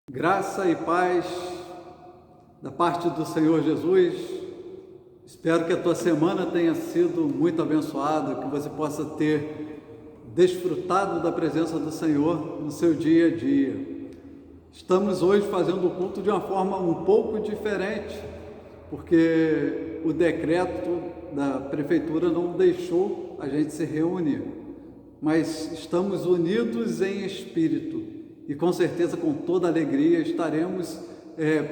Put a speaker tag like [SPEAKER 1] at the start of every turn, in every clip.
[SPEAKER 1] Graça e paz da parte do Senhor Jesus. Espero que a tua semana tenha sido muito abençoada, que você possa ter desfrutado da presença do Senhor no seu dia a dia. Estamos hoje fazendo o culto de uma forma um pouco diferente, porque o decreto da prefeitura não deixou a gente se reunir, mas estamos unidos em espírito. E com certeza, com toda alegria, estaremos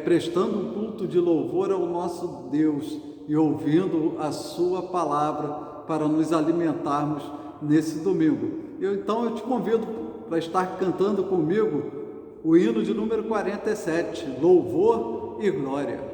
[SPEAKER 1] prestando um culto de louvor ao nosso Deus e ouvindo a sua palavra para nos alimentarmos nesse domingo. Então eu te convido para estar cantando comigo o hino de número 47, Louvor e Glória.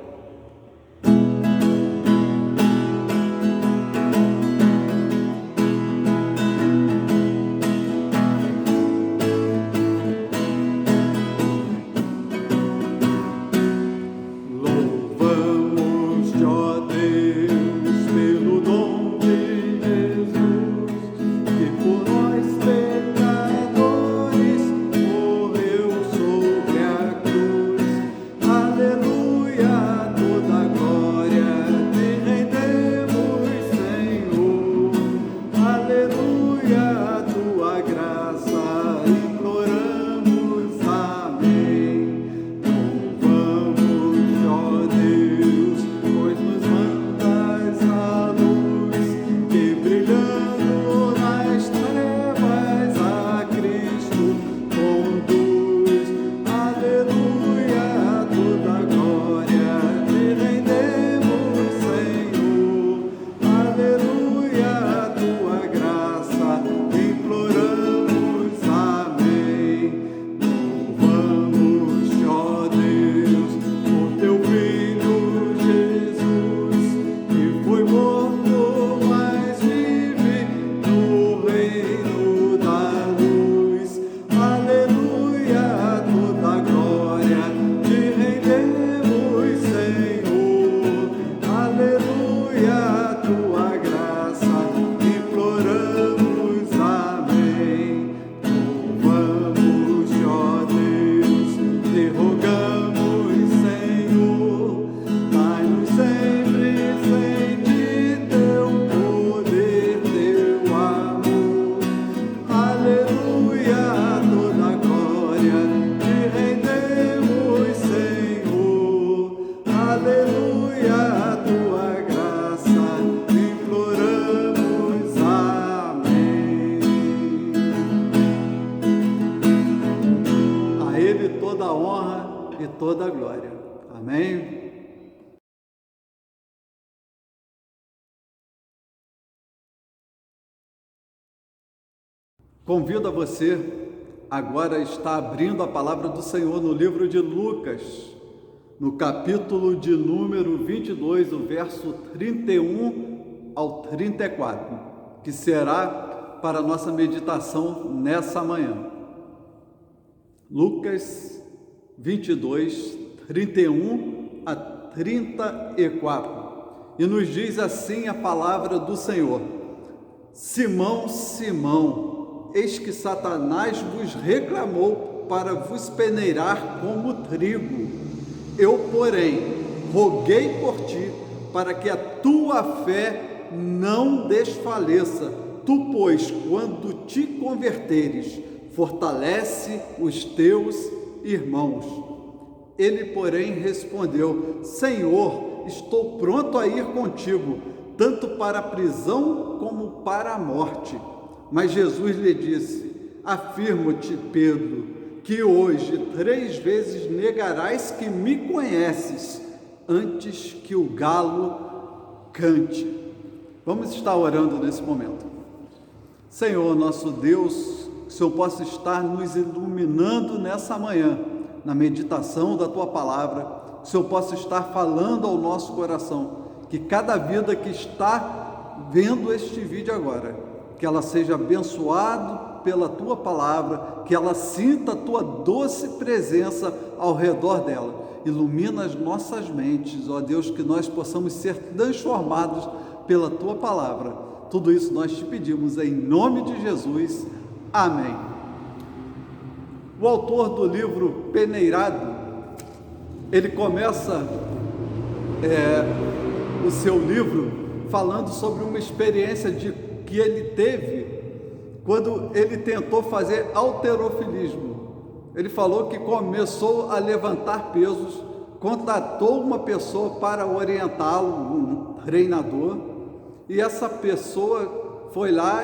[SPEAKER 1] Toda a glória. Amém? Convido a você agora a estar abrindo a palavra do Senhor no livro de Lucas, no capítulo de número 22, o verso 31 ao 34, que será para a nossa meditação nessa manhã. Lucas 22, 31 a 34, e nos diz assim a palavra do Senhor: Simão, Simão, eis que Satanás vos reclamou para vos peneirar como trigo. Eu, porém, roguei por ti, para que a tua fé não desfaleça. Tu, pois, quando te converteres, fortalece os teus irmãos. Ele, porém, respondeu: Senhor, estou pronto a ir contigo, tanto para a prisão como para a morte. Mas Jesus lhe disse: Afirmo-te, Pedro, que hoje 3 vezes negarás que me conheces, antes que o galo cante. Vamos estar orando nesse momento. Senhor, nosso Deus, que o Senhor possa estar nos iluminando nessa manhã, na meditação da Tua Palavra, que o Senhor possa estar falando ao nosso coração, que cada vida que está vendo este vídeo agora, que ela seja abençoada pela Tua Palavra, que ela sinta a Tua doce presença ao redor dela. Ilumina as nossas mentes, ó Deus, que nós possamos ser transformados pela Tua Palavra. Tudo isso nós te pedimos em nome de Jesus. Amém. O autor do livro Peneirado ele começa o seu livro falando sobre uma experiência que ele teve quando ele tentou fazer halterofilismo. Ele falou que começou a levantar pesos, contratou uma pessoa para orientá-lo, um treinador, e essa pessoa foi lá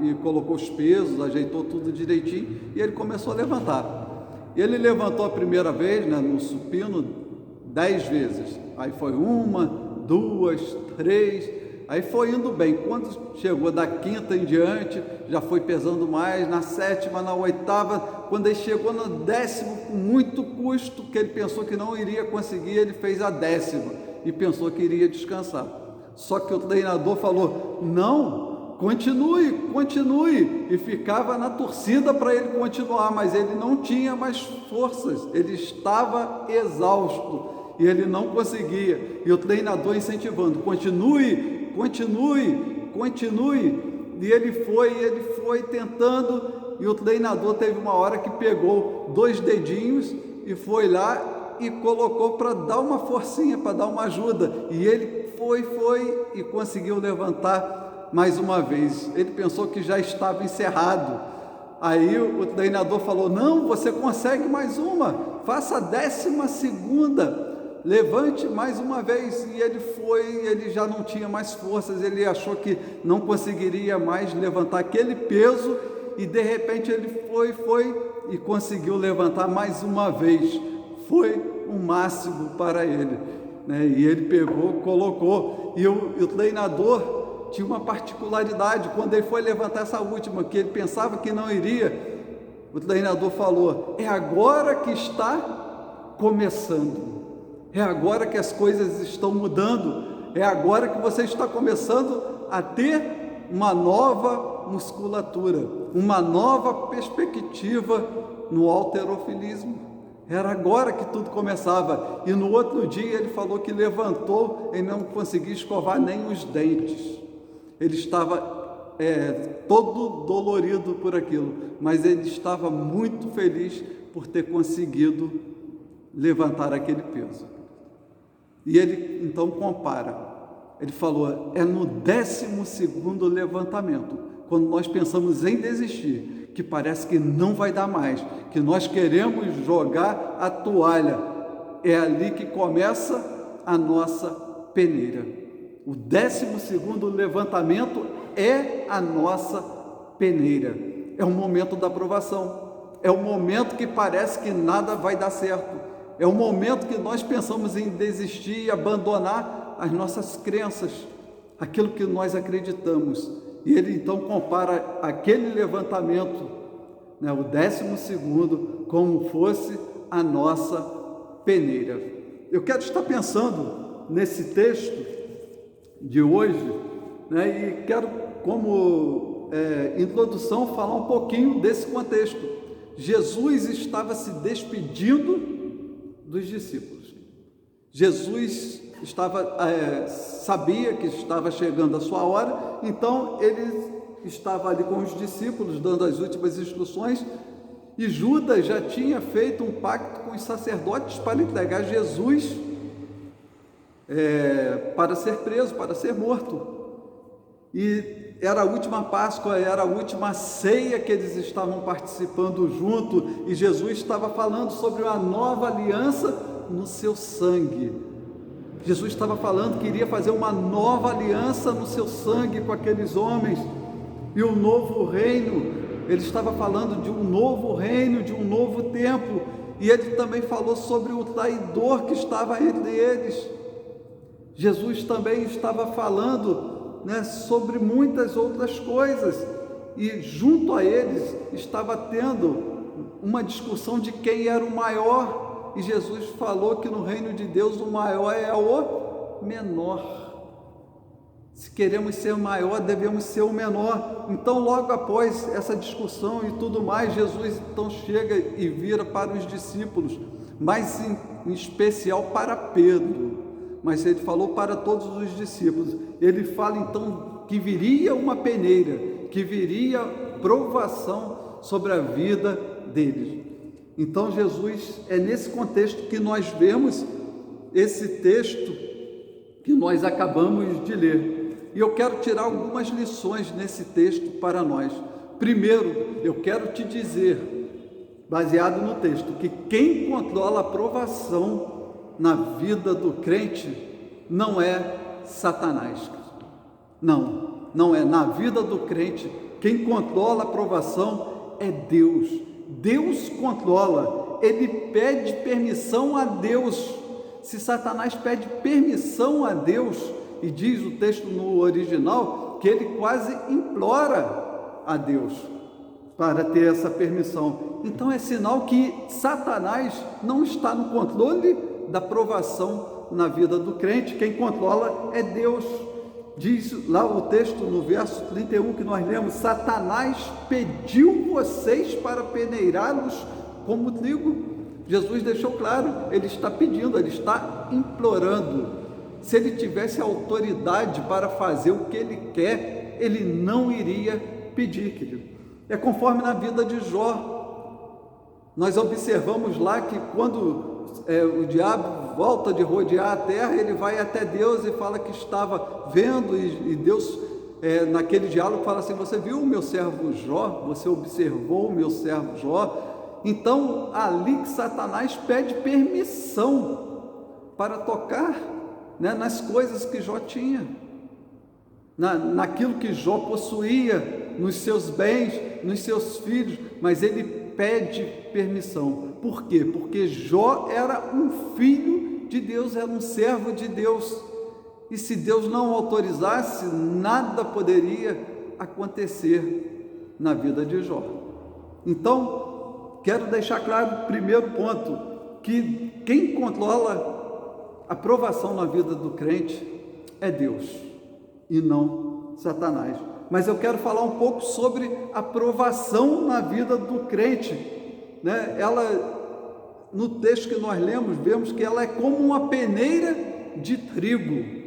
[SPEAKER 1] e colocou os pesos, ajeitou tudo direitinho, e ele começou a levantar. Ele levantou a primeira vez, no supino, 10 vezes. Aí foi 1, 2, 3, aí foi indo bem. Quando chegou da 5ª em diante, já foi pesando mais. Na 7ª, na 8ª, quando ele chegou no 10º, com muito custo, que ele pensou que não iria conseguir, ele fez a 10ª e pensou que iria descansar. Só que o treinador falou: não, continue, e ficava na torcida para ele continuar, mas ele não tinha mais forças, ele estava exausto e ele não conseguia, e o treinador incentivando: continue, e ele foi tentando, e o treinador teve uma hora que pegou 2 dedinhos e foi lá e colocou para dar uma forcinha, para dar uma ajuda, e ele foi e conseguiu levantar mais uma vez. Ele pensou que já estava encerrado. Aí o treinador falou: não, você consegue mais uma, faça a 12ª, levante mais uma vez. E ele já não tinha mais forças, ele achou que não conseguiria mais levantar aquele peso, e de repente ele foi e conseguiu levantar mais uma vez. Foi o máximo para ele, e ele pegou, colocou, e o treinador tinha uma particularidade. Quando ele foi levantar essa última, que ele pensava que não iria, o treinador falou: é agora que está começando, é agora que as coisas estão mudando, é agora que você está começando a ter uma nova musculatura, uma nova perspectiva no halterofilismo. Era agora que tudo começava. E no outro dia ele falou que levantou e não conseguia escovar nem os dentes. Ele estava todo dolorido por aquilo, mas ele estava muito feliz por ter conseguido levantar aquele peso. E ele então compara. Ele falou: é no 12º levantamento, quando nós pensamos em desistir, que parece que não vai dar mais, que nós queremos jogar a toalha, é ali que começa a nossa peneira. O 12º levantamento é a nossa peneira, é o momento da provação, é o momento que parece que nada vai dar certo, é o momento que nós pensamos em desistir e abandonar as nossas crenças, aquilo que nós acreditamos. E ele então compara aquele levantamento, o 12º, como fosse a nossa peneira. Eu quero estar pensando nesse texto de hoje, e quero, como introdução, falar um pouquinho desse contexto. Jesus estava se despedindo dos discípulos. Jesus sabia que estava chegando a sua hora, então ele estava ali com os discípulos dando as últimas instruções, e Judas já tinha feito um pacto com os sacerdotes para entregar Jesus para ser preso, para ser morto. E era a última Páscoa, era a última ceia que eles estavam participando junto, e Jesus estava falando sobre uma nova aliança no seu sangue. Jesus estava falando que iria fazer uma nova aliança no seu sangue com aqueles homens, e um novo reino. Ele estava falando de um novo reino, de um novo tempo, e ele também falou sobre o traidor que estava entre eles. Jesus também estava falando, sobre muitas outras coisas, e junto a eles estava tendo uma discussão de quem era o maior, e Jesus falou que no reino de Deus o maior é o menor. Se queremos ser o maior, devemos ser o menor. Então, logo após essa discussão e tudo mais, Jesus então chega e vira para os discípulos, mas em especial para Pedro, mas ele falou para todos os discípulos. Ele fala então que viria uma peneira, que viria provação sobre a vida deles. Então Jesus, é nesse contexto que nós vemos esse texto que nós acabamos de ler. E eu quero tirar algumas lições nesse texto para nós. Primeiro, eu quero te dizer, baseado no texto, que quem controla a provação na vida do crente não é Satanás. Não é. Na vida do crente, quem controla a provação é Deus. Deus controla, ele pede permissão a Deus. Se Satanás pede permissão a Deus, e diz o texto no original, que ele quase implora a Deus para ter essa permissão. Então é sinal que Satanás não está no controle da provação na vida do crente. Quem controla é Deus. Diz lá o texto no verso 31 que nós lemos: Satanás pediu vocês para peneirá-los como trigo. Jesus deixou claro, ele está pedindo, ele está implorando. Se ele tivesse autoridade para fazer o que ele quer, ele não iria pedir, querido. É conforme na vida de Jó. Nós observamos lá que quando o diabo volta de rodear a terra, ele vai até Deus e fala que estava vendo, e Deus, naquele diálogo, fala assim: você viu o meu servo Jó? Você observou o meu servo Jó? Então, ali que Satanás pede permissão para tocar, nas coisas que Jó tinha, naquilo que Jó possuía, nos seus bens, nos seus filhos, mas ele pede permissão. Por quê? Porque Jó era um filho de Deus, era um servo de Deus, e se Deus não autorizasse, nada poderia acontecer na vida de Jó. Então, quero deixar claro, primeiro ponto, que quem controla a provação na vida do crente é Deus e não Satanás. Mas eu quero falar um pouco sobre a provação na vida do crente, Ela, no texto que nós lemos, vemos que ela é como uma peneira de trigo.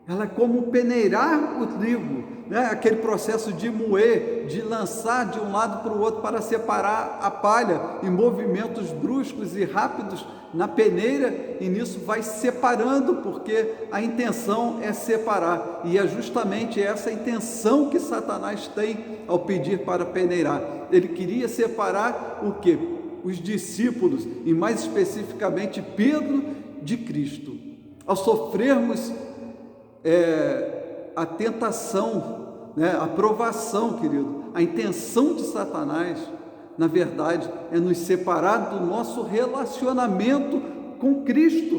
[SPEAKER 1] Ela é como peneirar o trigo, aquele processo de moer, de lançar de um lado para o outro para separar a palha, em movimentos bruscos e rápidos na peneira, e nisso vai separando, porque a intenção é separar, e é justamente essa intenção que Satanás tem ao pedir para peneirar. Ele queria separar o quê? Os discípulos, e mais especificamente Pedro, de Cristo. Ao sofrermos a tentação, a provação, querido, a intenção de Satanás, na verdade, é nos separar do nosso relacionamento com Cristo,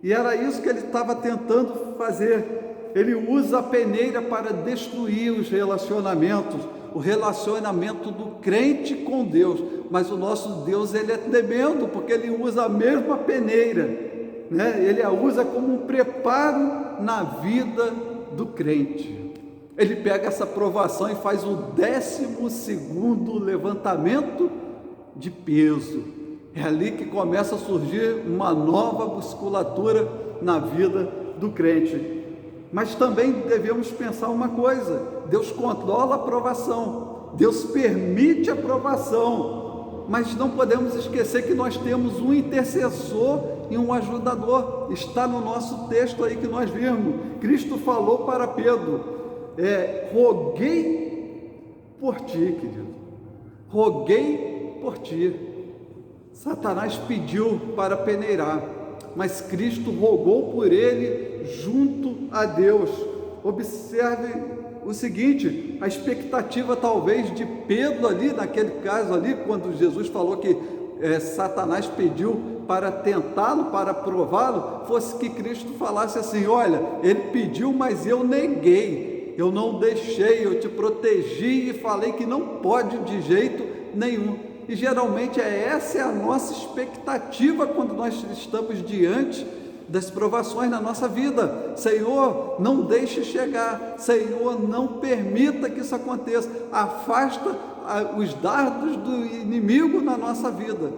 [SPEAKER 1] e era isso que ele estava tentando fazer. Ele usa a peneira para destruir os relacionamentos, o relacionamento do crente com Deus, mas o nosso Deus, ele é tremendo, porque ele usa a mesma peneira, ele a usa como um preparo na vida do crente. Ele pega essa provação e faz o 12º levantamento de peso. É ali que começa a surgir uma nova musculatura na vida do crente. Mas também devemos pensar uma coisa: Deus controla a provação, Deus permite a provação, mas não podemos esquecer que nós temos um intercessor e um ajudador. Está no nosso texto aí que nós vimos. Cristo falou para Pedro: roguei por ti, querido, roguei por ti. Satanás pediu para peneirar, mas Cristo rogou por ele junto a Deus. Observe o seguinte: a expectativa talvez de Pedro ali, naquele caso ali, quando Jesus falou que Satanás pediu para tentá-lo, para prová-lo, fosse que Cristo falasse assim: olha, ele pediu, mas eu neguei, eu não deixei, eu te protegi e falei que não pode de jeito nenhum. E geralmente essa é a nossa expectativa quando nós estamos diante das provações na nossa vida. Senhor, não deixe chegar. Senhor, não permita que isso aconteça. Afasta os dardos do inimigo na nossa vida.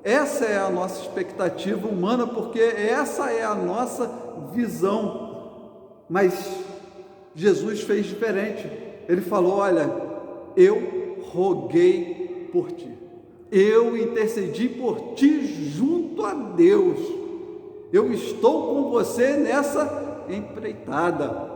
[SPEAKER 1] Essa é a nossa expectativa humana, porque essa é a nossa visão. Mas Jesus fez diferente. Ele falou: olha, eu roguei por ti. eu intercedi por ti junto a Deus. Eu estou com você nessa empreitada.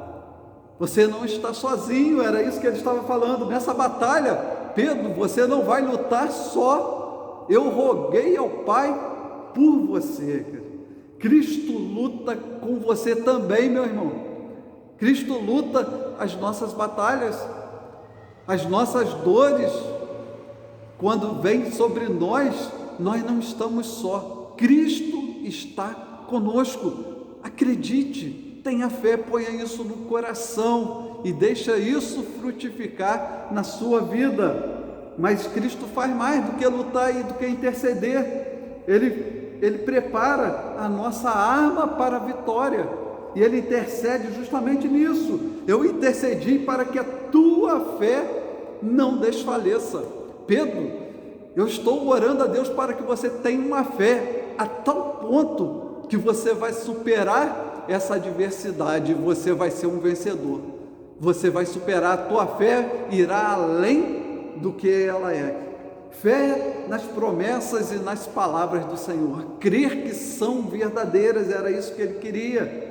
[SPEAKER 1] Você não está sozinho, era isso que ele estava falando. Nessa batalha, Pedro, você não vai lutar só. Eu roguei ao Pai por você. Cristo luta com você também, meu irmão. Cristo luta as nossas batalhas, as nossas dores. Quando vem sobre nós, nós não estamos só. Cristo está conosco. Acredite, tenha fé, ponha isso no coração e deixa isso frutificar na sua vida. Mas Cristo faz mais do que lutar e do que interceder. Ele prepara a nossa arma para a vitória. E Ele intercede justamente nisso. Eu intercedi para que a tua fé não desfaleça. Pedro, eu estou orando a Deus para que você tenha uma fé a tal ponto que você vai superar essa adversidade, você vai ser um vencedor. Você vai superar, a tua fé irá além do que ela é. Fé nas promessas e nas palavras do Senhor, crer que são verdadeiras, era isso que ele queria.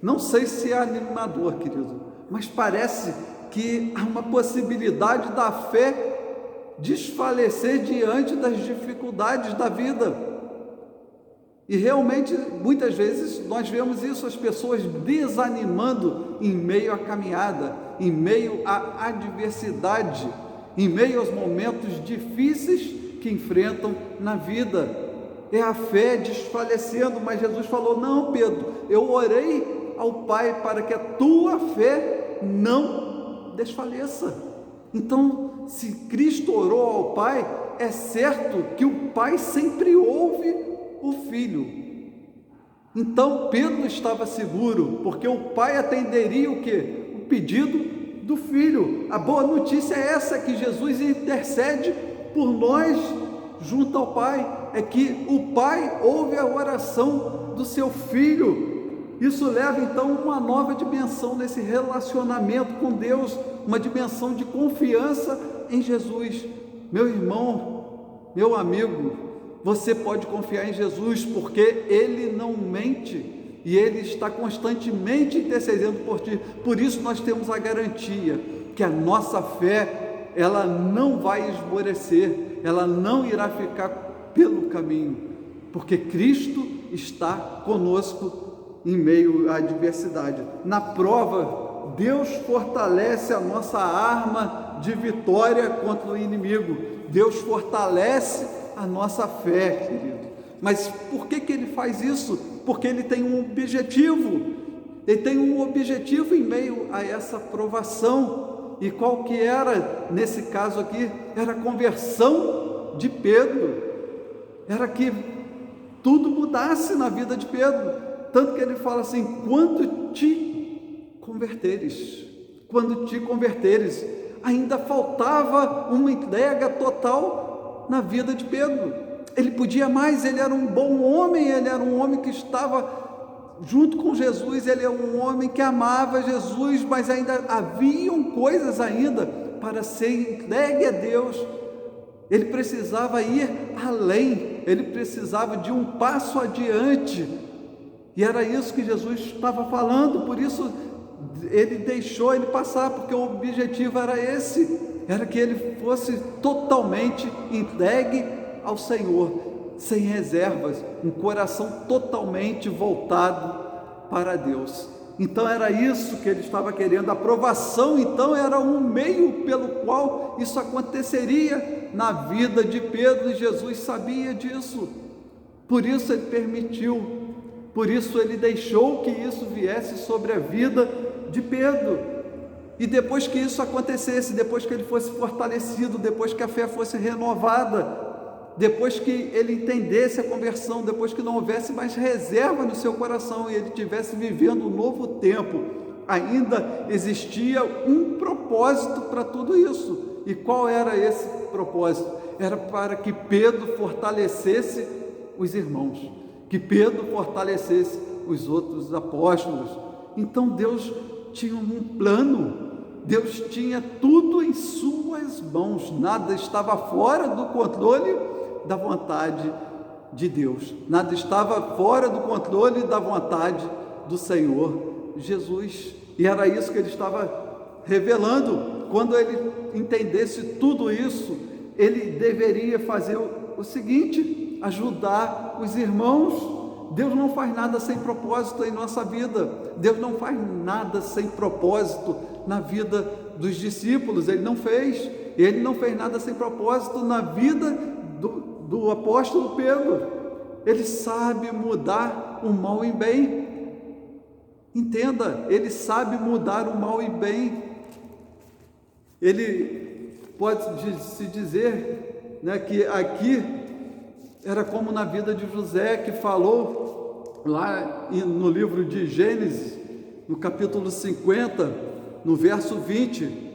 [SPEAKER 1] Não sei se é animador, querido, mas parece que há uma possibilidade da fé desfalecer diante das dificuldades da vida. E realmente, muitas vezes, nós vemos isso, as pessoas desanimando em meio à caminhada, em meio à adversidade, em meio aos momentos difíceis que enfrentam na vida. É a fé desfalecendo, mas Jesus falou: não, Pedro, eu orei ao Pai para que a tua fé não desfaleça. Então, se Cristo orou ao Pai, é certo que o Pai sempre ouve o Filho. Então, Pedro estava seguro, porque o Pai atenderia o quê? O pedido do Filho. A boa notícia é essa, que Jesus intercede por nós junto ao Pai, é que o Pai ouve a oração do seu Filho. Isso leva então uma nova dimensão nesse relacionamento com Deus, uma dimensão de confiança em Jesus. Meu irmão, meu amigo, você pode confiar em Jesus, porque Ele não mente e Ele está constantemente intercedendo por ti. Por isso nós temos a garantia que a nossa fé, ela não vai esmorecer, ela não irá ficar pelo caminho, porque Cristo está conosco em meio à adversidade. Na prova, Deus fortalece a nossa arma de vitória contra o inimigo. Deus fortalece a nossa fé, querido. Mas por que Ele faz isso? Porque Ele tem um objetivo. Ele tem um objetivo em meio a essa provação. E qual que era, nesse caso aqui? Era a conversão de Pedro. Era que tudo mudasse na vida de Pedro. Tanto que ele fala assim: quando te converteres, ainda faltava uma entrega total na vida de Pedro. Ele podia mais, ele era um bom homem, ele era um homem que estava junto com Jesus, ele é um homem que amava Jesus, mas ainda haviam coisas ainda para ser entregue a Deus. Ele precisava ir além, ele precisava de um passo adiante. E era isso que Jesus estava falando, por isso ele deixou ele passar, porque o objetivo era esse, era que ele fosse totalmente entregue ao Senhor, sem reservas, um coração totalmente voltado para Deus. Então era isso que ele estava querendo. A aprovação então era um meio pelo qual isso aconteceria na vida de Pedro, e Jesus sabia disso, por isso ele permitiu. Por isso ele deixou que isso viesse sobre a vida de Pedro. E depois que isso acontecesse, depois que ele fosse fortalecido, depois que a fé fosse renovada, depois que ele entendesse a conversão, depois que não houvesse mais reserva no seu coração e ele estivesse vivendo um novo tempo, ainda existia um propósito para tudo isso. E qual era esse propósito? Era para que Pedro fortalecesse os irmãos, que Pedro fortalecesse os outros apóstolos. Então Deus tinha um plano Deus tinha tudo em suas mãos, nada estava fora do controle da vontade de Deus, nada estava fora do controle da vontade do Senhor Jesus, e era isso que ele estava revelando. Quando ele entendesse tudo isso, ele deveria fazer o seguinte: ajudar os irmãos. Deus não faz nada sem propósito em nossa vida. Deus não faz nada sem propósito na vida dos discípulos. Ele não fez. Ele não fez nada sem propósito na vida do apóstolo Pedro. Ele sabe mudar o mal em bem. Entenda, ele sabe mudar o mal em bem. Ele pode se dizer, né, que aqui era como na vida de José, que falou lá no livro de Gênesis, no capítulo 50, no verso 20: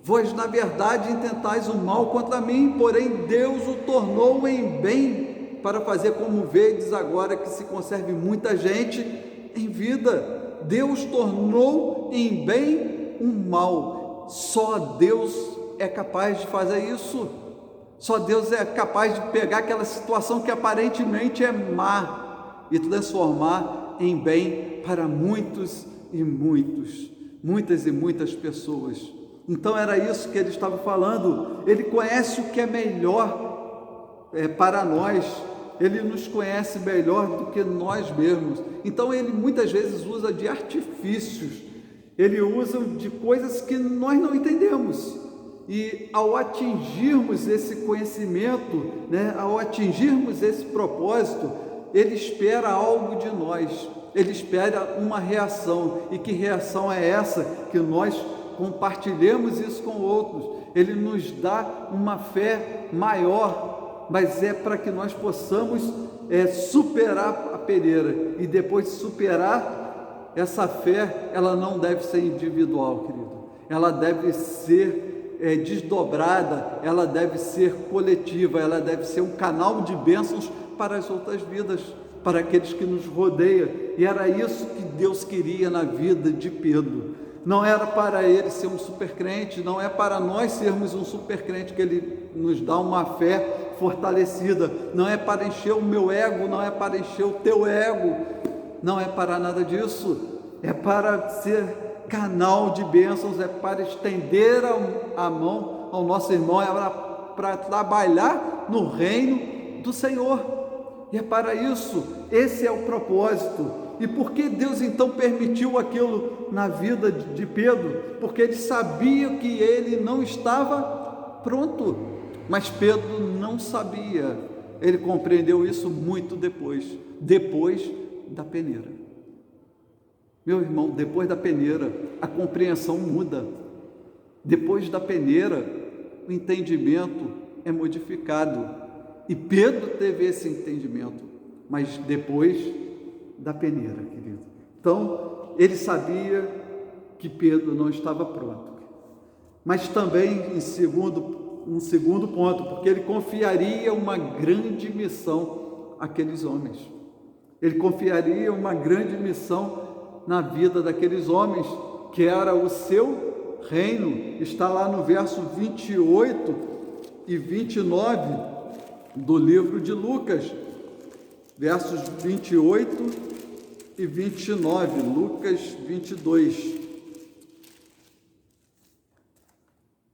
[SPEAKER 1] vós na verdade intentais o mal contra mim, porém Deus o tornou em bem, para fazer como vedes agora, que se conserve muita gente em vida. Deus tornou em bem um mal. Só Deus é capaz de fazer isso. Só Deus é capaz de pegar aquela situação que aparentemente é má e transformar em bem para muitas e muitas pessoas. Então era isso que ele estava falando. Ele conhece o que é melhor para nós. Ele nos conhece melhor do que nós mesmos. Então ele muitas vezes usa de artifícios. Ele usa de coisas que nós não entendemos. E ao atingirmos esse conhecimento, né, ao atingirmos esse propósito, ele espera algo de nós, ele espera uma reação. E que reação é essa? Que nós compartilhemos isso com outros. Ele nos dá uma fé maior, mas é para que nós possamos superar a peneira. E depois de superar essa fé, ela não deve ser individual, querido, ela deve ser desdobrada, ela deve ser coletiva, ela deve ser um canal de bênçãos para as outras vidas, para aqueles que nos rodeiam. E era isso que Deus queria na vida de Pedro. Não era para ele ser um super crente, não é para nós sermos um super crente que ele nos dá uma fé fortalecida, não é para encher o meu ego, não é para encher o teu ego, não é para nada disso, é para ser canal de bênçãos, é para estender a mão ao nosso irmão, é para trabalhar no reino do Senhor. E é para isso, esse é o propósito. E por que Deus então permitiu aquilo na vida de Pedro? Porque ele sabia que ele não estava pronto, mas Pedro não sabia. Ele compreendeu isso muito depois da peneira. Meu irmão, depois da peneira, a compreensão muda. Depois da peneira, o entendimento é modificado. E Pedro teve esse entendimento, mas depois da peneira, querido. Então, ele sabia que Pedro não estava pronto. Mas também, um segundo ponto, porque ele confiaria uma grande missão àqueles homens. Ele confiaria uma grande missão na vida daqueles homens, que era o seu reino. Está lá no verso 28 e 29 do livro de Lucas, versos 28 e 29, Lucas 22,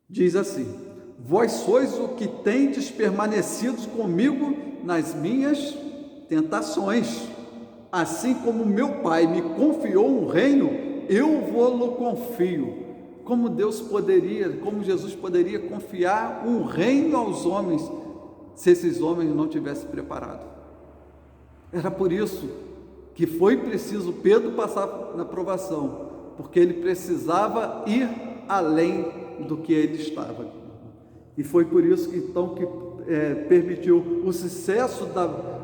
[SPEAKER 1] diz assim: vós sois o que tendes permanecido comigo nas minhas tentações. Assim como meu Pai me confiou um reino, eu vou-lo confio. Como Jesus poderia confiar um reino aos homens, se esses homens não tivessem preparado? Era por isso que foi preciso Pedro passar na provação, porque ele precisava ir além do que ele estava. E foi por isso que então permitiu o sucesso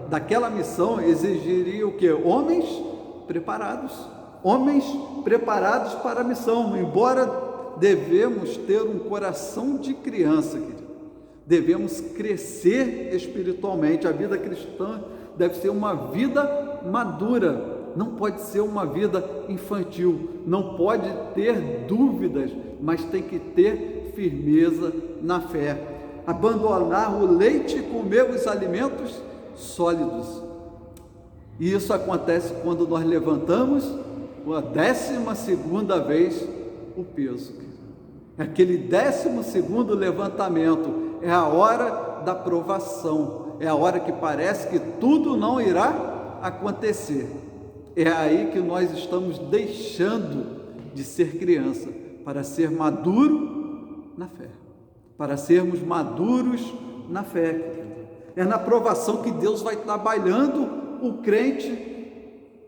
[SPEAKER 1] daquela missão. Exigiria o quê? Homens preparados para a missão. Embora devemos ter um coração de criança, querido, devemos crescer espiritualmente. A vida cristã deve ser uma vida madura, não pode ser uma vida infantil, não pode ter dúvidas, mas tem que ter firmeza na fé. Abandonar o leite e comer os alimentos sólidos. E isso acontece quando nós levantamos a 12ª vez o peso. Aquele 12º levantamento é a hora da provação, é a hora que parece que tudo não irá acontecer. É aí que nós estamos deixando de ser criança para ser maduro na fé, para sermos maduros na fé. É na provação que Deus vai trabalhando o crente,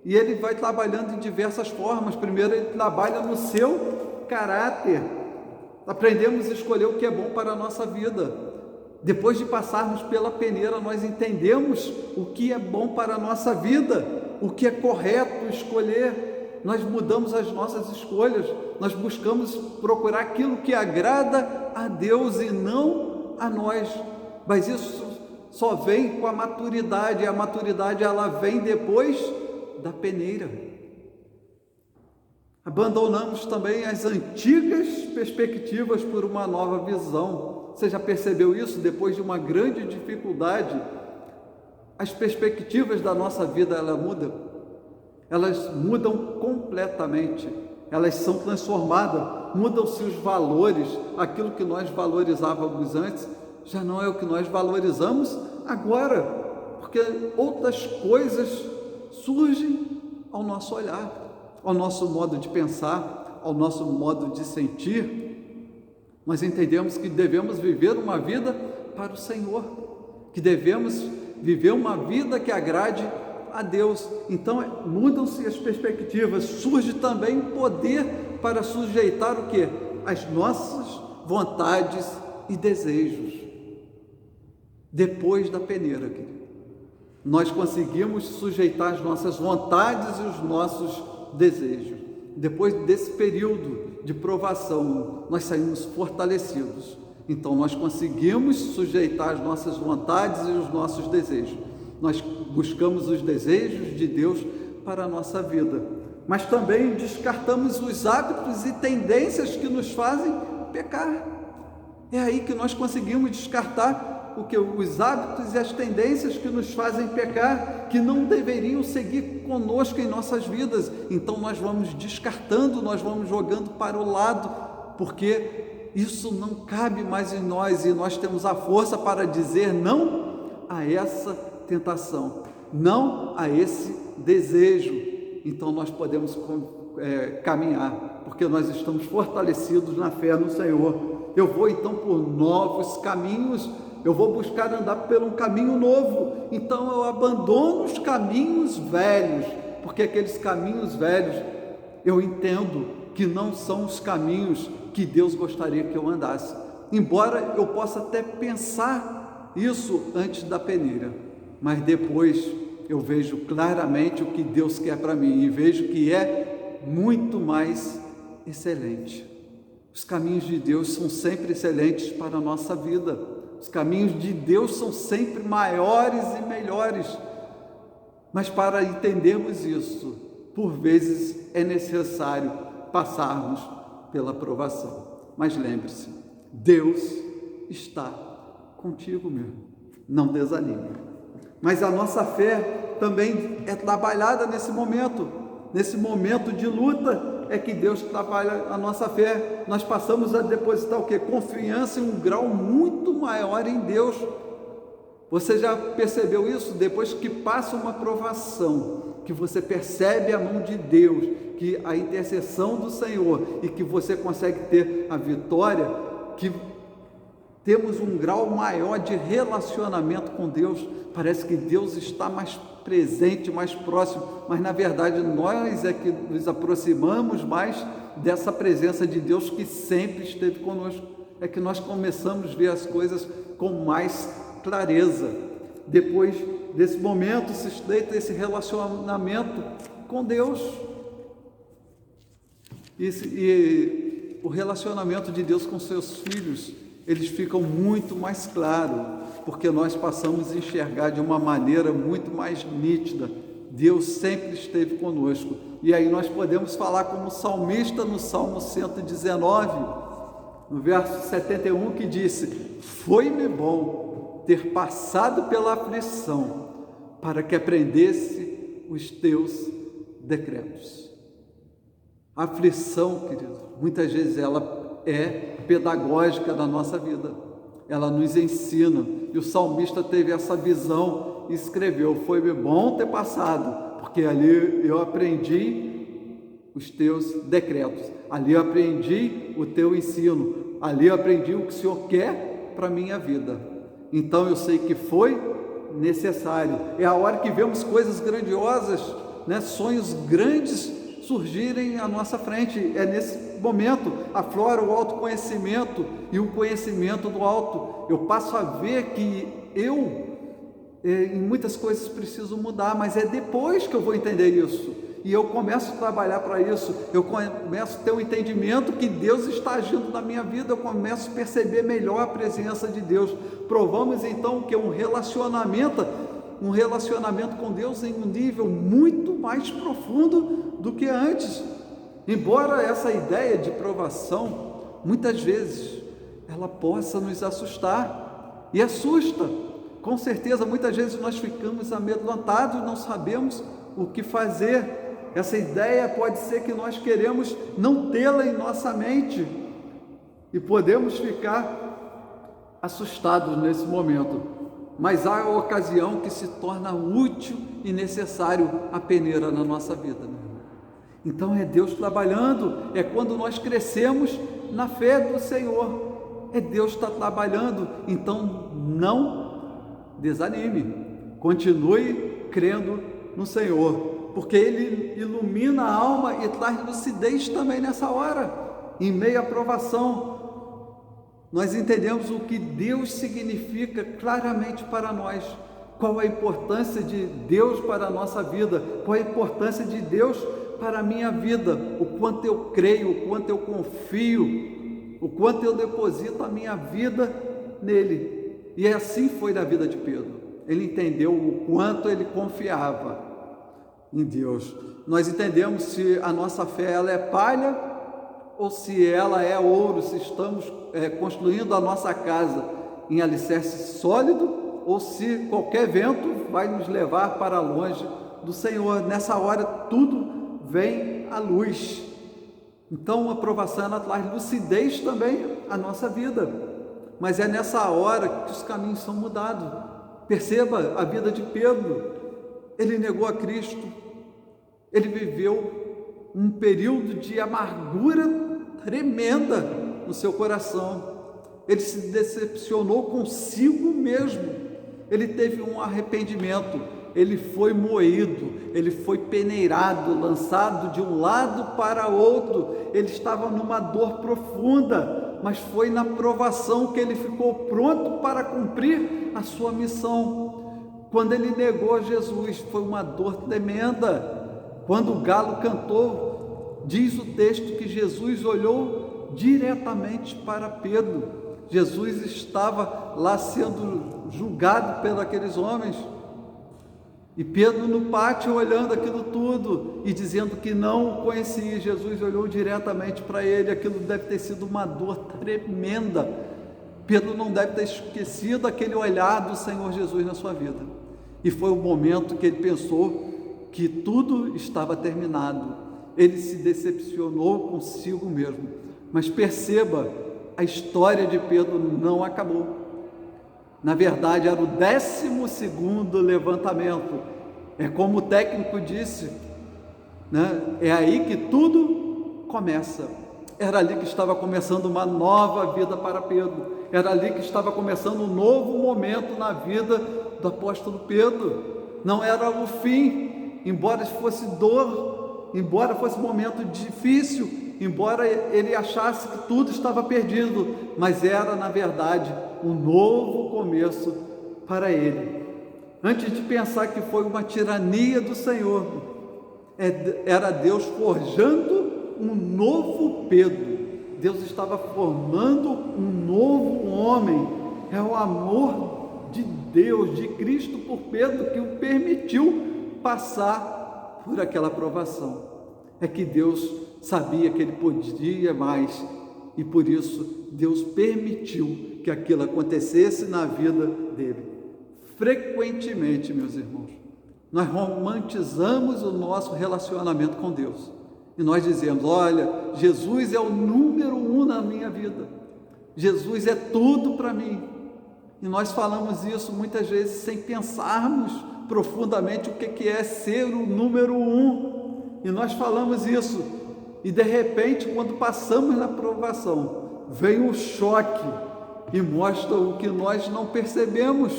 [SPEAKER 1] e Ele vai trabalhando em diversas formas. Primeiro, Ele trabalha no seu caráter. Aprendemos a escolher o que é bom para a nossa vida. Depois de passarmos pela peneira, nós entendemos o que é bom para a nossa vida, o que é correto escolher. Nós mudamos as nossas escolhas, nós buscamos procurar aquilo que agrada a Deus e não a nós. Mas isso só vem com a maturidade, e a maturidade ela vem depois da peneira. Abandonamos também as antigas perspectivas por uma nova visão. Você já percebeu isso? Depois de uma grande dificuldade, as perspectivas da nossa vida elas mudam completamente, elas são transformadas, mudam-se os valores, aquilo que nós valorizávamos antes, já não é o que nós valorizamos agora, porque outras coisas surgem ao nosso olhar, ao nosso modo de pensar, ao nosso modo de sentir. Nós entendemos que devemos viver uma vida para o Senhor, que devemos viver uma vida que agrade a Deus. Então mudam-se as perspectivas, surge também o poder para sujeitar o quê? As nossas vontades e desejos. Depois da peneira, querido, nós conseguimos sujeitar as nossas vontades e os nossos desejos. Depois desse período de provação, nós saímos fortalecidos. Então nós conseguimos sujeitar as nossas vontades e os nossos desejos. Nós buscamos os desejos de Deus para a nossa vida, mas também descartamos os hábitos e tendências que nos fazem pecar. É aí que nós conseguimos descartar os hábitos e as tendências que nos fazem pecar, que não deveriam seguir conosco em nossas vidas. Então nós vamos descartando, nós vamos jogando para o lado, porque isso não cabe mais em nós, e nós temos a força para dizer não a essa tentação, não a esse desejo. Então nós podemos caminhar, porque nós estamos fortalecidos na fé no Senhor. Eu vou então por novos caminhos, eu vou buscar andar por um caminho novo. Então eu abandono os caminhos velhos, porque aqueles caminhos velhos eu entendo que não são os caminhos que Deus gostaria que eu andasse, embora eu possa até pensar isso antes da peneira, mas depois eu vejo claramente o que Deus quer para mim, e vejo que é muito mais excelente. Os caminhos de Deus são sempre excelentes para a nossa vida. Os caminhos de Deus são sempre maiores e melhores. Mas para entendermos isso, por vezes é necessário passarmos pela provação. Mas lembre-se, Deus está contigo, meu. Não desanime. Mas a nossa fé também é trabalhada nesse momento de luta, é que Deus trabalha a nossa fé. Nós passamos a depositar o quê? Confiança em um grau muito maior em Deus. Você já percebeu isso? Depois que passa uma provação, que você percebe a mão de Deus, que a intercessão do Senhor, e que você consegue ter a vitória, que temos um grau maior de relacionamento com Deus. Parece que Deus está mais presente, mais próximo, mas na verdade nós é que nos aproximamos mais dessa presença de Deus que sempre esteve conosco. É que nós começamos a ver as coisas com mais clareza. Depois desse momento se estreita esse relacionamento com Deus, e o relacionamento de Deus com seus filhos, eles ficam muito mais claros, porque nós passamos a enxergar de uma maneira muito mais nítida Deus sempre esteve conosco. E aí nós podemos falar como salmista no Salmo 119, no verso 71, que disse: foi-me bom ter passado pela aflição, para que aprendesse os teus decretos. A aflição, querido, muitas vezes ela é pedagógica na nossa vida, ela nos ensina, e o salmista teve essa visão e escreveu: foi-me bom ter passado, porque ali eu aprendi os teus decretos, ali eu aprendi o teu ensino, ali eu aprendi o que o Senhor quer para a minha vida. Então eu sei que foi necessário. É a hora que vemos coisas grandiosas, né? Sonhos grandes surgirem à nossa frente. É nesse momento aflora o autoconhecimento e o conhecimento do alto. Eu passo a ver que em muitas coisas preciso mudar, mas é depois que eu vou entender isso. E eu começo a trabalhar para isso, eu começo a ter um entendimento que Deus está agindo na minha vida, eu começo a perceber melhor a presença de Deus. Provamos então que um relacionamento com Deus em um nível muito mais profundo do que antes. Embora essa ideia de provação, muitas vezes, ela possa nos assustar, e assusta, com certeza. Muitas vezes nós ficamos amedrontados, não sabemos o que fazer. Essa ideia pode ser que nós queremos não tê-la em nossa mente, e podemos ficar assustados nesse momento, mas há a ocasião que se torna útil e necessário a peneira na nossa vida, né? Então é Deus trabalhando, é quando nós crescemos na fé do Senhor, é Deus está trabalhando. Então não desanime, continue crendo no Senhor, porque Ele ilumina a alma e traz lucidez também nessa hora. Em meio à provação, nós entendemos o que Deus significa claramente para nós, qual a importância de Deus para a nossa vida, qual a importância de Deus para a minha vida, o quanto eu creio, o quanto eu confio, o quanto eu deposito a minha vida nele. E assim foi na vida de Pedro. Ele entendeu o quanto ele confiava em Deus. Nós entendemos se a nossa fé ela é palha ou se ela é ouro, se estamos construindo a nossa casa em alicerce sólido ou se qualquer vento vai nos levar para longe do Senhor. Nessa hora tudo vem à luz. Então a provação ela traz lucidez também à nossa vida, mas é nessa hora que os caminhos são mudados. Perceba a vida de Pedro. Ele negou a Cristo, ele viveu um período de amargura tremenda no seu coração, ele se decepcionou consigo mesmo, ele teve um arrependimento, ele foi moído, ele foi peneirado, lançado de um lado para outro, ele estava numa dor profunda, mas foi na provação que ele ficou pronto para cumprir a sua missão. Quando ele negou Jesus, foi uma dor tremenda. Quando o galo cantou, diz o texto que Jesus olhou diretamente para Pedro. Jesus estava lá sendo julgado pelos aqueles homens, e Pedro no pátio olhando aquilo tudo e dizendo que não o conhecia. Jesus olhou diretamente para ele. Aquilo deve ter sido uma dor tremenda. Pedro não deve ter esquecido aquele olhar do Senhor Jesus na sua vida, e foi o momento que ele pensou que tudo estava terminado. Ele se decepcionou consigo mesmo. Mas perceba, a história de Pedro não acabou. Na verdade, era o 12º levantamento. É como o técnico disse, né? É aí que tudo começa. Era ali que estava começando uma nova vida para Pedro. Era ali que estava começando um novo momento na vida do apóstolo Pedro. Não era o fim, embora fosse dor, embora fosse um momento difícil, embora ele achasse que tudo estava perdido, mas era, na verdade, um novo começo para ele. Antes de pensar que foi uma tirania do Senhor, era Deus forjando um novo Pedro. Deus estava formando um novo homem. É o amor de Deus, de Cristo por Pedro, que o permitiu passar por aquela provação. É que Deus sabia que ele podia mais e por isso Deus permitiu que aquilo acontecesse na vida dele. Frequentemente, meus irmãos, nós romantizamos o nosso relacionamento com Deus e nós dizemos: olha, Jesus é o número 1 na minha vida, Jesus é tudo para mim. E nós falamos isso muitas vezes sem pensarmos profundamente o que é ser o número 1. E nós falamos isso, e de repente, quando passamos na provação, vem um choque e mostra o que nós não percebemos,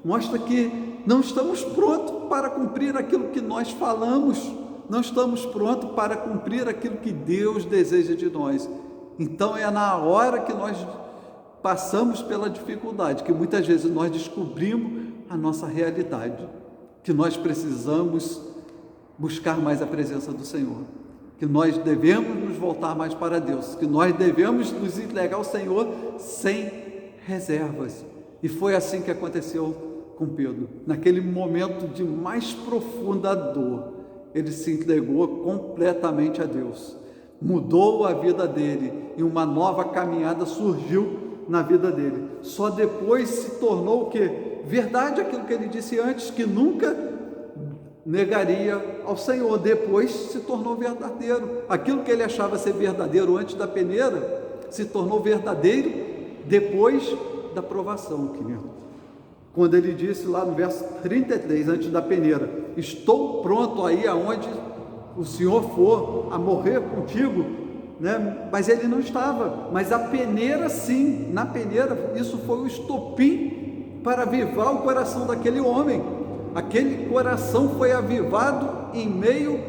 [SPEAKER 1] mostra que não estamos prontos para cumprir aquilo que nós falamos, não estamos prontos para cumprir aquilo que Deus deseja de nós. Então é na hora que nós passamos pela dificuldade que muitas vezes nós descobrimos a nossa realidade, que nós precisamos buscar mais a presença do Senhor, que nós devemos nos voltar mais para Deus, que nós devemos nos entregar ao Senhor sem reservas. E foi assim que aconteceu com Pedro. Naquele momento de mais profunda dor, ele se entregou completamente a Deus, mudou a vida dele e uma nova caminhada surgiu na vida dele. Só depois se tornou o quê? Verdade aquilo que ele disse antes, que nunca negaria ao Senhor. Depois se tornou verdadeiro. Aquilo que ele achava ser verdadeiro antes da peneira se tornou verdadeiro depois da provação, querido. Quando ele disse lá no verso 33, antes da peneira: estou pronto aí aonde o Senhor for a morrer contigo, né? Mas ele não estava. Mas a peneira, sim, na peneira, isso foi o estopim para avivar o coração daquele homem. Aquele coração foi avivado em meio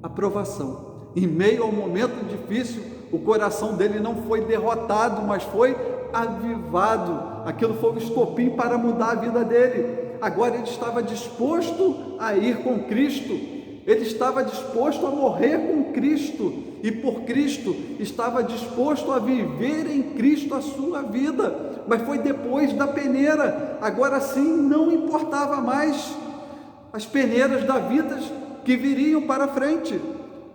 [SPEAKER 1] à provação, em meio ao momento difícil. O coração dele não foi derrotado, mas foi avivado. Aquilo foi o estopim para mudar a vida dele. Agora ele estava disposto a ir com Cristo, ele estava disposto a morrer com Cristo, e por Cristo estava disposto a viver em Cristo a sua vida. Mas foi depois da peneira. Agora sim, não importava mais as peneiras da vida que viriam para frente.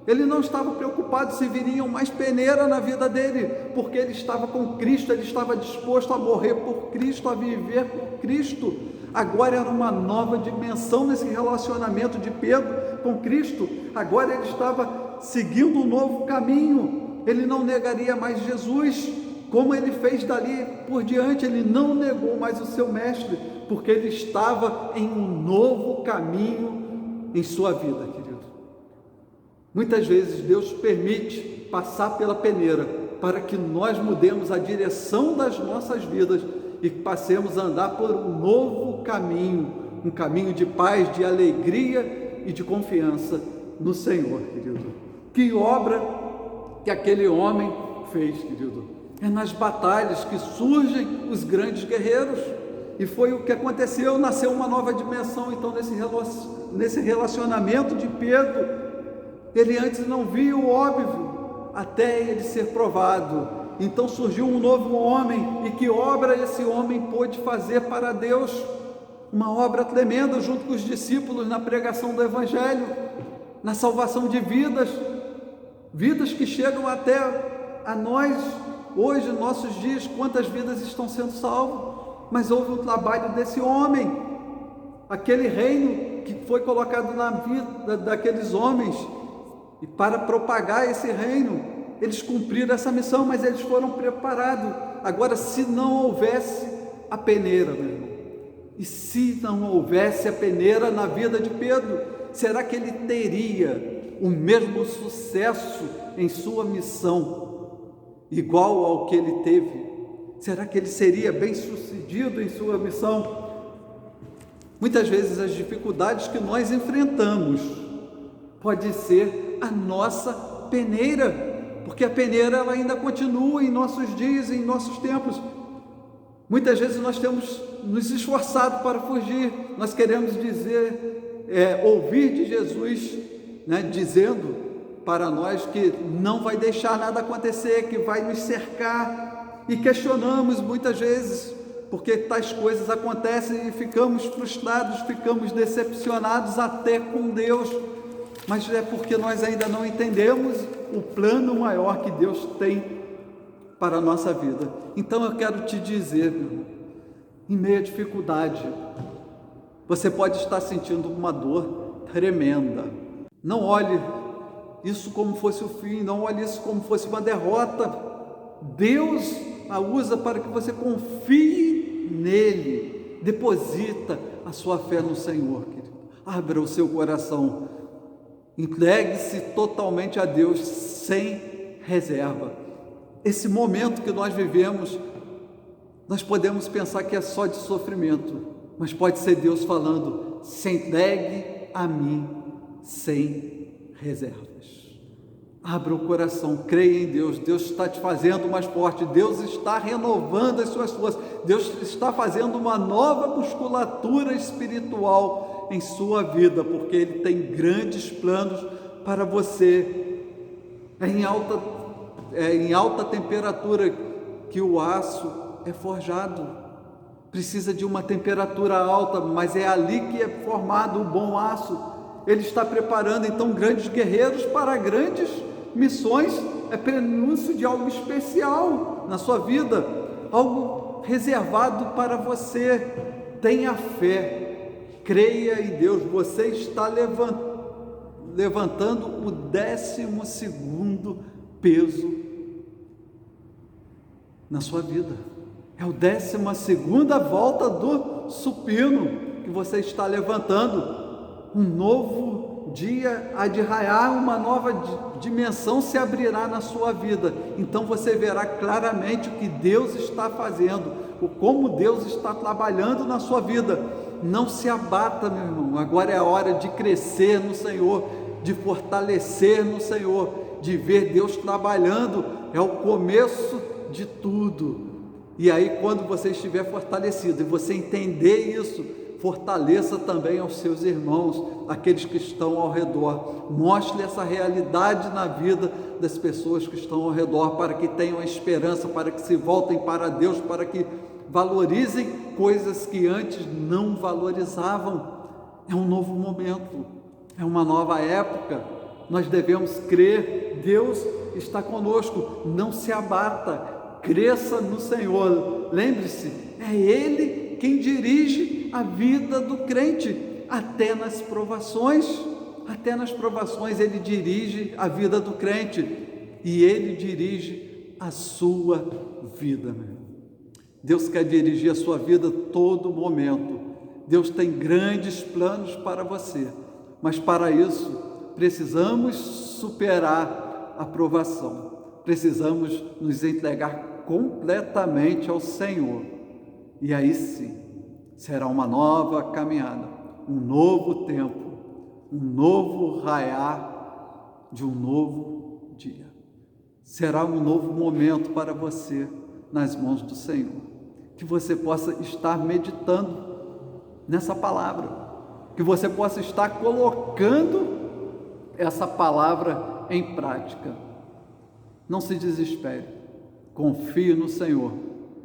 [SPEAKER 1] Ele não estava preocupado se viriam mais peneira na vida dele, porque ele estava com Cristo, ele estava disposto a morrer por Cristo, a viver por Cristo. Agora era uma nova dimensão nesse relacionamento de Pedro com Cristo. Agora ele estava seguindo um novo caminho. Ele não negaria mais Jesus, como ele fez dali por diante. Ele não negou mais o seu mestre, porque ele estava em um novo caminho em sua vida, querido. Muitas vezes Deus permite passar pela peneira para que nós mudemos a direção das nossas vidas e passemos a andar por um novo caminho, um caminho de paz, de alegria e de confiança no Senhor, querido. Que obra que aquele homem fez, querido? É nas batalhas que surgem os grandes guerreiros, e foi o que aconteceu. Nasceu uma nova dimensão então nesse relacionamento de Pedro. Ele antes não via o óbvio, até ele ser provado. Então surgiu um novo homem. E que obra esse homem pôde fazer para Deus? Uma obra tremenda junto com os discípulos na pregação do Evangelho, na salvação de vidas, vidas que chegam até a nós hoje, nossos dias. Quantas vidas estão sendo salvas? Mas houve o trabalho desse homem, aquele reino que foi colocado na vida daqueles homens. E para propagar esse reino, eles cumpriram essa missão, mas eles foram preparados. Agora, se não houvesse a peneira, meu irmão, e se não houvesse a peneira na vida de Pedro, será que ele teria o mesmo sucesso em sua missão, igual ao que ele teve? Será que ele seria bem sucedido em sua missão? Muitas vezes as dificuldades que nós enfrentamos pode ser a nossa peneira, porque a peneira ela ainda continua em nossos dias, em nossos tempos. Muitas vezes nós temos nos esforçado para fugir. Nós queremos ouvir de Jesus, né, dizendo para nós que não vai deixar nada acontecer, que vai nos cercar, e questionamos muitas vezes porque tais coisas acontecem e ficamos frustrados, ficamos decepcionados até com Deus, mas é porque nós ainda não entendemos o plano maior que Deus tem para a nossa vida. Então eu quero te dizer, meu irmão, em meio à dificuldade, você pode estar sentindo uma dor tremenda. Não olhe isso como fosse o fim, não olhe isso como fosse uma derrota. Deus a usa para que você confie nele, deposita a sua fé no Senhor, querido. Abra o seu coração, entregue-se totalmente a Deus sem reserva. Esse momento que nós vivemos, nós podemos pensar que é só de sofrimento, mas pode ser Deus falando: se entregue a mim sem reservas. Abra o coração, creia em Deus. Deus está te fazendo mais forte, Deus está renovando as suas forças, Deus está fazendo uma nova musculatura espiritual em sua vida, porque Ele tem grandes planos para você. É em alta temperatura que o aço é forjado. Precisa de uma temperatura alta, mas é ali que é formado o bom aço. Ele está preparando então grandes guerreiros para grandes missões. É prenúncio de algo especial na sua vida, algo reservado para você. Tenha fé, creia em Deus. Você está levantando o 12º peso na sua vida. É a 12ª volta do supino que você está levantando. Um novo dia há de raiar, uma nova dimensão se abrirá na sua vida. Então você verá claramente o que Deus está fazendo, como Deus está trabalhando na sua vida. Não se abata, meu irmão. Agora é a hora de crescer no Senhor, de fortalecer no Senhor, de ver Deus trabalhando. É o começo de tudo. E aí, quando você estiver fortalecido e você entender isso, fortaleça também aos seus irmãos, aqueles que estão ao redor. Mostre essa realidade na vida das pessoas que estão ao redor, para que tenham esperança, para que se voltem para Deus, para que valorizem coisas que antes não valorizavam. É um novo momento, é uma nova época. Nós devemos crer, Deus está conosco. Não se abata, cresça no Senhor. Lembre-se, é Ele quem dirige a vida do crente, até nas provações. Até nas provações Ele dirige a vida do crente, e Ele dirige a sua vida, meu irmão. Deus quer dirigir a sua vida todo momento. Deus tem grandes planos para você, mas para isso precisamos superar a provação, precisamos nos entregar completamente ao Senhor, e aí sim será uma nova caminhada, um novo tempo, um novo raiar de um novo dia. Será um novo momento para você nas mãos do Senhor, que você possa estar meditando nessa palavra, que você possa estar colocando essa palavra em prática. Não se desespere, confie no Senhor,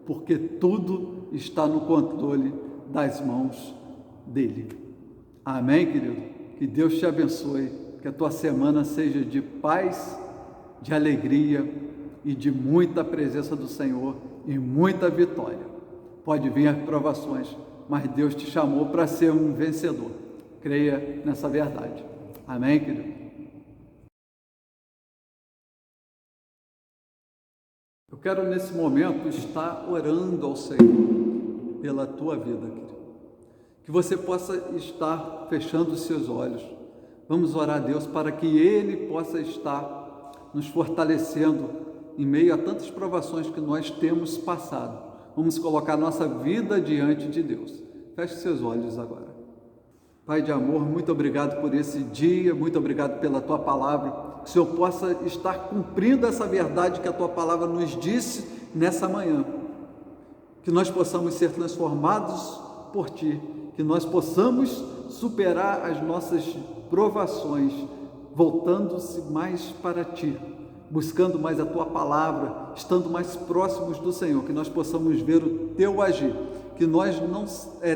[SPEAKER 1] porque tudo está no controle das mãos dele. Amém, querido? Que Deus te abençoe, que a tua semana seja de paz, de alegria e de muita presença do Senhor e muita vitória. Pode vir as provações, mas Deus te chamou para ser um vencedor. Creia nessa verdade. Amém, querido? Eu quero nesse momento estar orando ao Senhor pela tua vida, querido. Que você possa estar fechando os seus olhos. Vamos orar a Deus para que Ele possa estar nos fortalecendo em meio a tantas provações que nós temos passado. Vamos colocar nossa vida diante de Deus. Feche seus olhos agora. Pai de amor, muito obrigado por esse dia, muito obrigado pela Tua Palavra. Que o Senhor possa estar cumprindo essa verdade que a Tua Palavra nos disse nessa manhã. Que nós possamos ser transformados por Ti, que nós possamos superar as nossas provações, voltando-se mais para Ti, buscando mais a Tua palavra, estando mais próximos do Senhor, que nós possamos ver o Teu agir, que nós não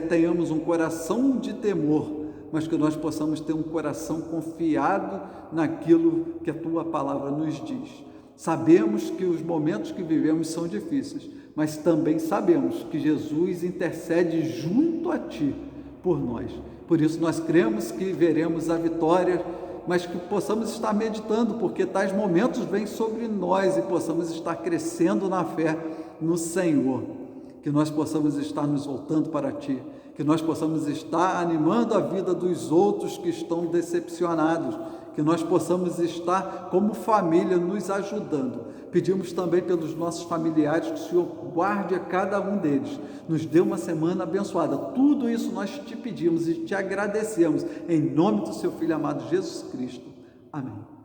[SPEAKER 1] tenhamos um coração de temor, mas que nós possamos ter um coração confiado naquilo que a Tua palavra nos diz. Sabemos que os momentos que vivemos são difíceis, mas também sabemos que Jesus intercede junto a Ti por nós. Por isso nós cremos que veremos a vitória, mas que possamos estar meditando, porque tais momentos vêm sobre nós e possamos estar crescendo na fé no Senhor. Que nós possamos estar nos voltando para Ti, que nós possamos estar animando a vida dos outros que estão decepcionados, que nós possamos estar como família nos ajudando. Pedimos também pelos nossos familiares que o Senhor guarde a cada um deles, nos dê uma semana abençoada. Tudo isso nós te pedimos e te agradecemos, em nome do Seu Filho amado Jesus Cristo. Amém.